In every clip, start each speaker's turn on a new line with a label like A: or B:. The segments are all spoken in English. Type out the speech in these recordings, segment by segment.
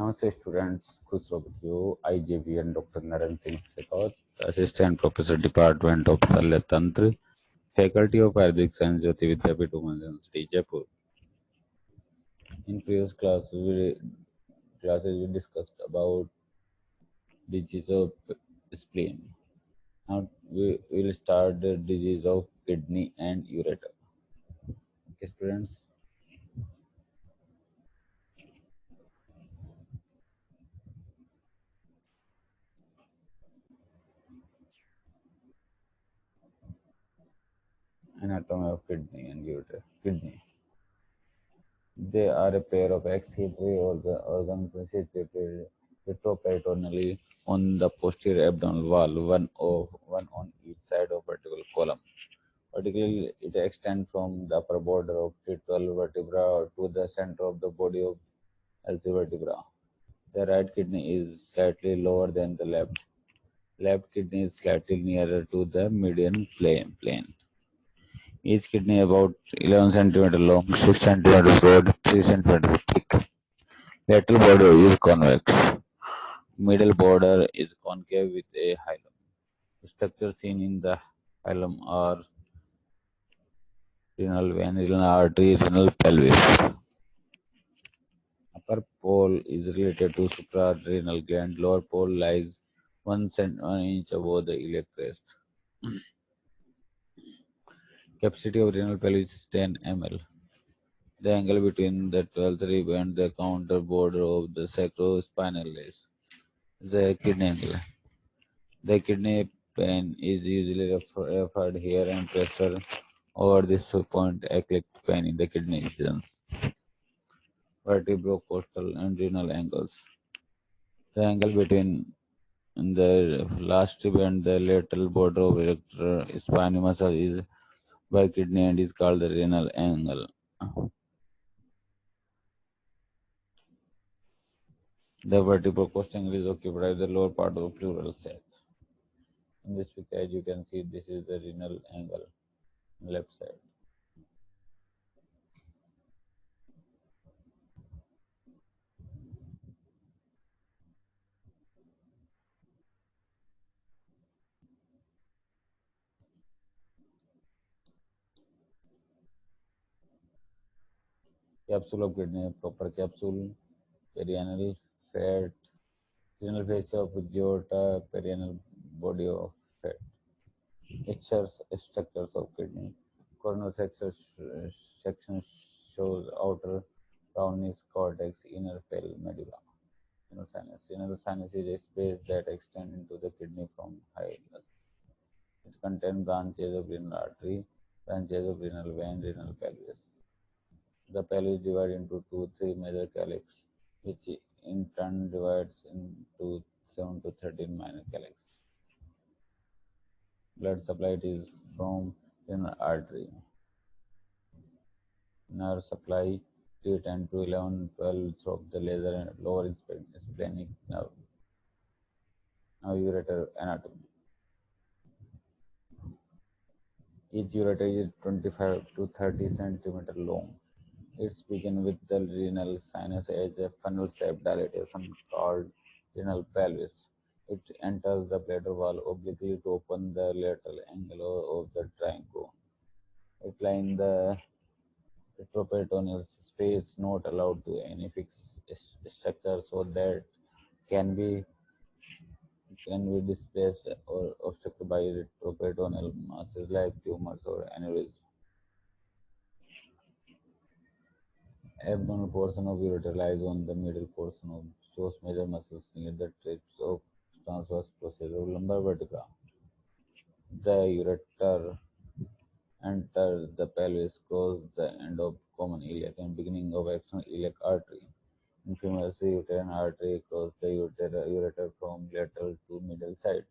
A: Namaste students, खुश रहो बच्चों। IJVN Dr. Naren Singh Shekhawat, Assistant Professor Department of Shalya Tantra, Faculty of Ayurvedic Science, JAYOTI VIDYAPEETH Women's University, Jaipur. In previous classes we discussed about disease of spleen. Now we will start the disease of kidney and ureter. Okay, students. Anatomy of kidney and ureter. Kidney. They are a pair of excretory organs situated retroperitoneally on the posterior abdominal wall, one on each side of vertebral column. Particularly, it extends from the upper border of T12 vertebra to the center of the body of L3 vertebra. The right kidney is slightly lower than the left. Left kidney is slightly nearer to the median plane. Each kidney about 11 centimeter long, 6 centimeter broad, 3 centimeter thick. Lateral border is convex. Middle border is concave with a hilum. The structures seen in the hilum are renal vein, renal artery, renal pelvis. Upper pole is related to suprarenal gland. Lower pole lies 1 inch above the iliac crest. Capacity of renal pelvis is 10 ml. The angle between the 12th rib and the counter border of the sacrospinal is the kidney angle. The kidney pain is usually referred here and pressure over this point acute pain in the kidney regions, vertebrocostal and renal angles. The angle between the last rib and the lateral border of erector spinal muscle is by kidney and is called the renal angle. The vertebrocostal angle is occupied by the lower part of the pleural sac. In this picture, as you can see, this is the renal angle, left side. Capsule of kidney, proper capsule, perianal fat, renal fascia of JAYOTA, perianal body of fat. Structures of kidney. Coronal section shows outer roundness cortex, inner pale medulla. Inner sinus. Inner sinus is a space that extends into the kidney from hilus. It contains branches of renal artery, branches of renal vein, renal pelvis. The pelvis divides into three major calyx, which in turn divides into 7 to 13 minor calyx. Blood supply is from renal artery. Nerve supply 3, 10 to 11, 12 through the lower splenic nerve. Now ureter anatomy. Each ureter is 25 to 30 centimeter long. It begins with the renal sinus as a funnel-shaped dilatation called renal pelvis. It enters the bladder wall obliquely to open the lateral angle of the triangle. It lies in the retroperitoneal space, not allowed to any fixed structure, so that can be displaced or obstructed by retroperitoneal masses like tumors or aneurysms. Abdominal portion of ureter lies on the middle portion of shows major muscles near the tips of transverse process of lumbar vertebra. The ureter enters the pelvis, crosses the end of common iliac and beginning of external iliac artery. In females, the uterine artery crosses the ureter from lateral to middle side,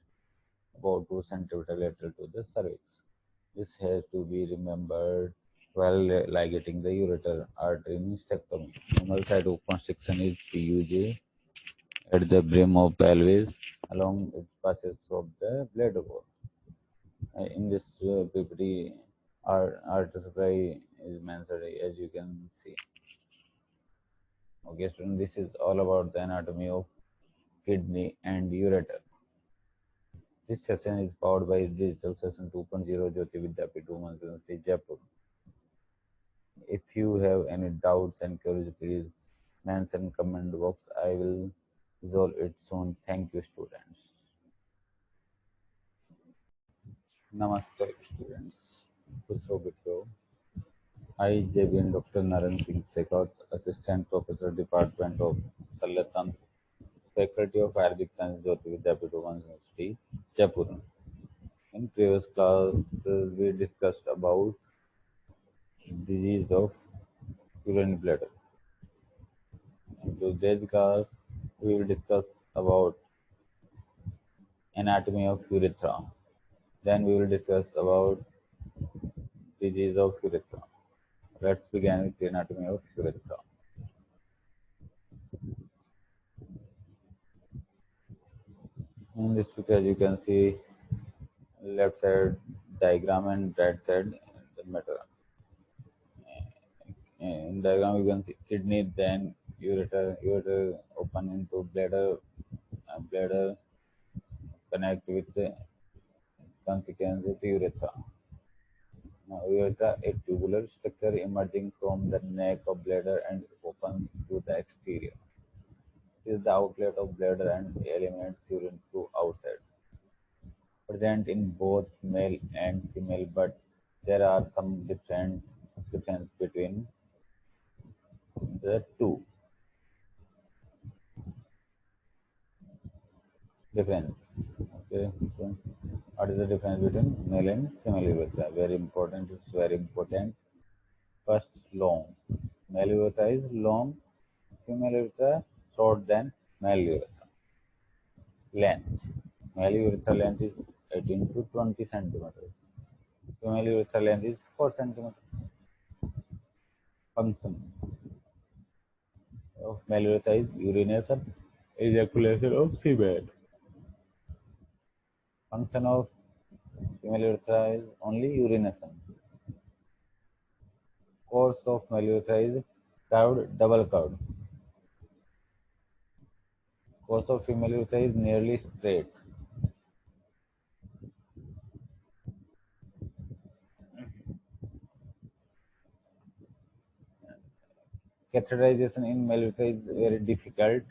A: about 2 centimeter lateral to the cervix. This has to be remembered while ligating the ureter artery in hysterectomy. Normal site of constriction is PUJ at the brim of pelvis, along it passes through the bladder wall. In this PPT, artery supply is mentioned as you can see. Okay, student, this is all about the anatomy of kidney and ureter. This session is powered by Digital Session 2.0 Jyoti Vidyapeeth Women's University, Jaipur. If you have any doubts and queries, please mention comment box. I will resolve it soon. Thank you, students. Namaste, students. Kusro Bitro. I, JBN Dr. Naren Singh Shekhawat, Assistant Professor, Department of Shalya Tantra, Faculty of Arabic Science, Jyoti Vidyapeeth Women's University, Jaipur. In previous class, we discussed about disease of urinary bladder. In today's class, we will discuss about anatomy of urethra. Then we will discuss about disease of urethra. Let's begin with the anatomy of urethra. In this picture, as you can see, left side diagram and right side the matter. In diagram, you can see kidney, then ureter open into bladder, bladder connect with the consequence with urethra. Now, urethra, a tubular structure emerging from the neck of bladder and opens to the exterior. It is the outlet of bladder and eliminates urine to outside. Present in both male and female, but there are some difference between the two. Difference. Okay. So what is the difference between male and female urethra? Very important. It's very important. First, long. Male urethra is long. Female urethra short than male urethra. Length. Male urethra length is 18 to 20 centimeters. Female urethra length is 4 centimeters. Function of male urethra is urination, ejaculation of semen. Function of female urethra is only urination. Course of male urethra is curved, double curved. Course of female urethra is nearly straight. Catheterization in male urethra is very difficult,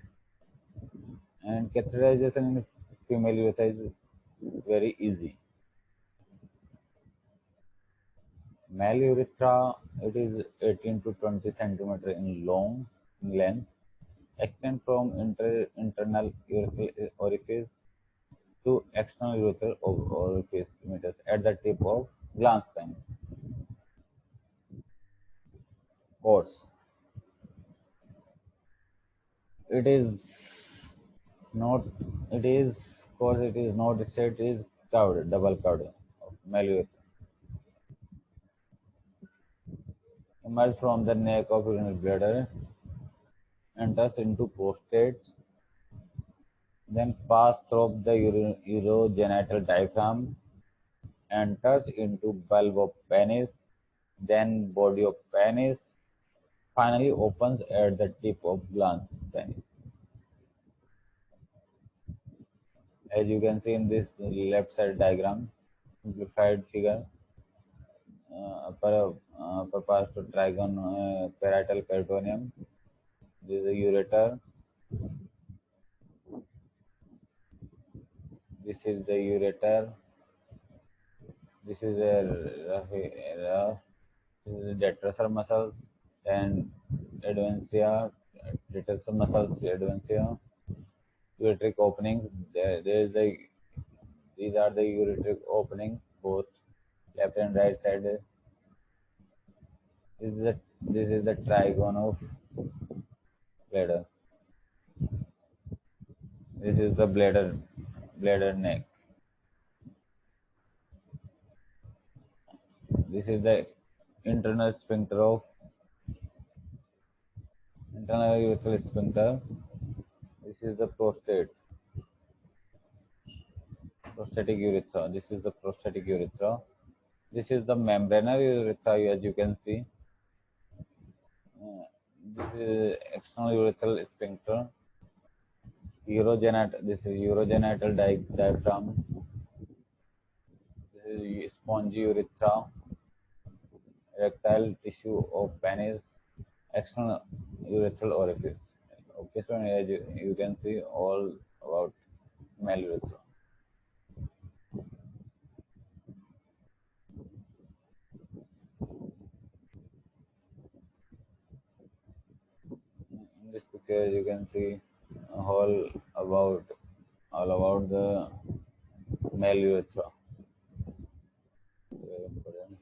A: and catheterization in female urethra is very easy. Male urethra, it is 18 to 20 centimeter in long in length, extend from internal urethral orifice to external urethral orifice meters at the tip of glans penis. Course. It is not. It is course. It is not straight. It is curved, double curved of male urethra. Emerge from the neck of urinary bladder, enters into prostate, then pass through the urogenital diaphragm, enters into bulb of penis, then body of penis, finally opens at the tip of glans penis. As you can see in this left side diagram, simplified figure, upper parts to trigon parietal peritoneum. This is a ureter. This is the ureter. This is a this is the detrusor muscles and advancia, detrusor muscles, advancia, ureteric openings. There is the these are the ureteric openings, both left and right side. This is the trigone of bladder. This is the bladder neck. This is the internal sphincter of internal urethral sphincter. This is the prostatic urethra. This is the prostatic urethra. This is the membranous urethra, as you can see. This is external urethral sphincter. This is urogenital diaphragm. This is spongy urethra, erectile tissue of penis, external urethral orifice. Okay, so as you can see all about male urethra. In this picture, you can see all about all about the male urethra. Very important.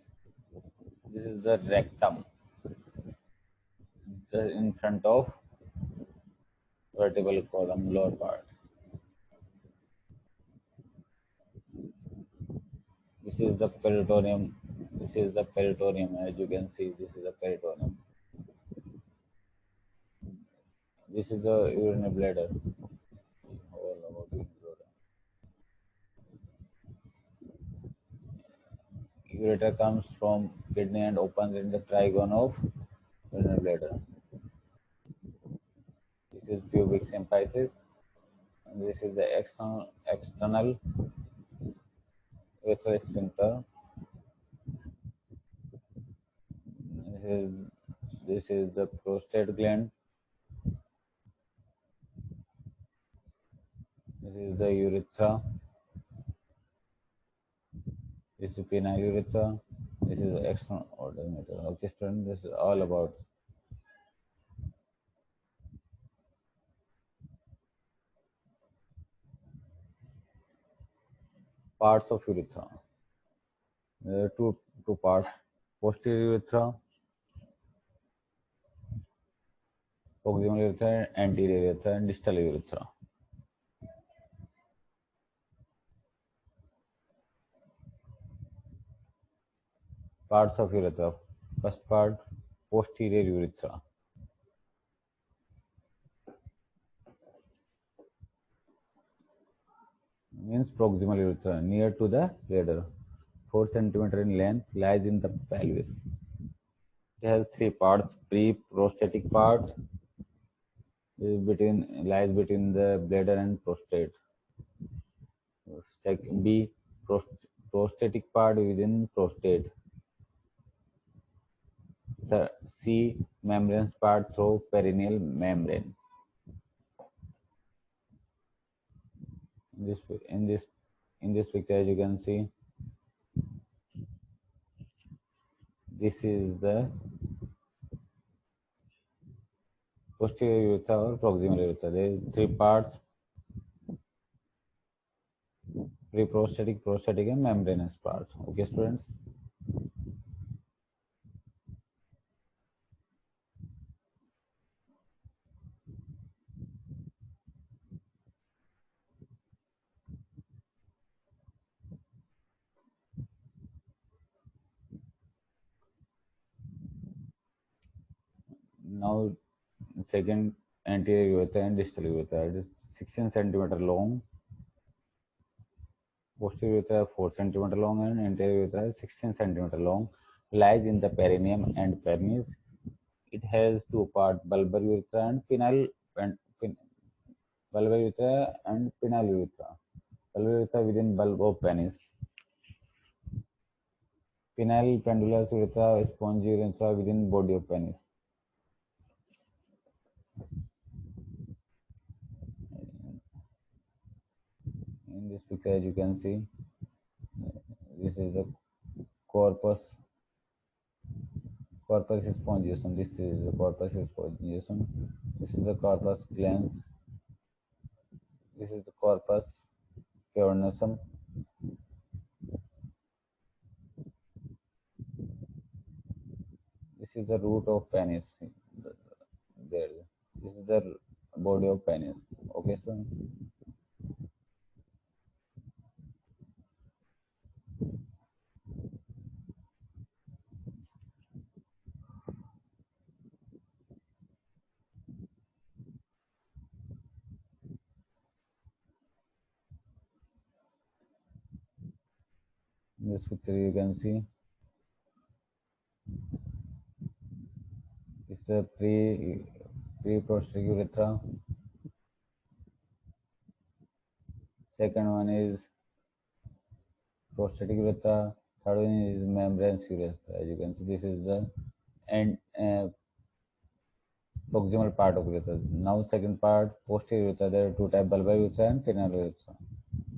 A: This is the rectum, just in front of vertebral column, lower part. This is the peritoneum. This is the peritoneum. As you can see, this is the peritoneum. This is the urinary bladder. All about urinary bladder. Ureter comes from kidney and opens in the trigone of urinary bladder. This is pubic symphysis. And this is the external urethral sphincter. This is this is the prostate gland. This is the urethra. This is penile urethra. This is the external odometer. Okay, student, this is all about parts of urethra. There are two parts: posterior urethra, proximal urethra, anterior urethra, and distal urethra. Parts of urethra. First part, posterior urethra. Means proximal urethra, near to the bladder, 4 centimeter in length, lies in the pelvis. It has three parts: pre-prostatic part, lies between the bladder and prostate. B, prostatic part within prostate. The C, membranous part through perineal membrane. In this in this in this picture, as you can see, this is the posterior urethra or proximal urethra. There is three parts: pre-prostatic, prostatic, and membranous part. Okay, students. Now, second, anterior urethra and distal urethra. It is 16 centimeter long. Posterior urethra 4 centimeter long and anterior urethra 16 centimeter long. Lies in the perineum and penis. It has two parts: bulbar urethra and bulbar urethra and penile urethra. Bulbar urethra within bulb of penis. Penile pendulous urethra, spongy urethra within body of penis. In this picture, as you can see, this is the corpus corpus spongiosum. This is the corpus spongiosum. This is the corpus glans. This is the corpus cavernosum. This is the root of penis. There. This is the body of penis. Okay, so in this picture you can see this the pre-prosthetic urethra. Second one is prosthetic urethra. Third one is membranous urethra. As you can see, this is the end proximal part of urethra. Now, second part, posterior urethra. There are two types: bulbar urethra and penile urethra.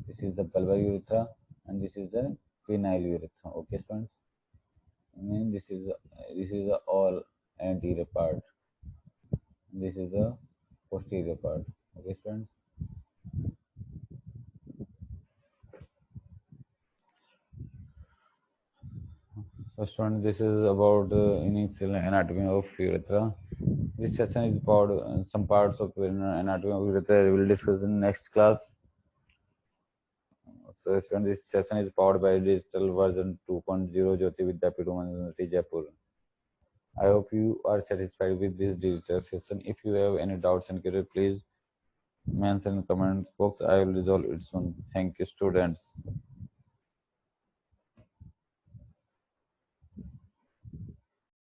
A: This is the bulbar urethra, and this is the penile urethra. Okay, students. I mean, this is the all anterior part. This is the posterior part. Okay, students. So, students, this is about the initial anatomy of urethra. This session is about some parts of anatomy of urethra we will discuss in next class. So, students, this session is powered by digital version 2.0 JAYOTI VIDYAPEETH University Jaipur. I hope you are satisfied with this digital session. If you have any doubts and queries, please mention in comment box. I will resolve it soon. Thank you, students.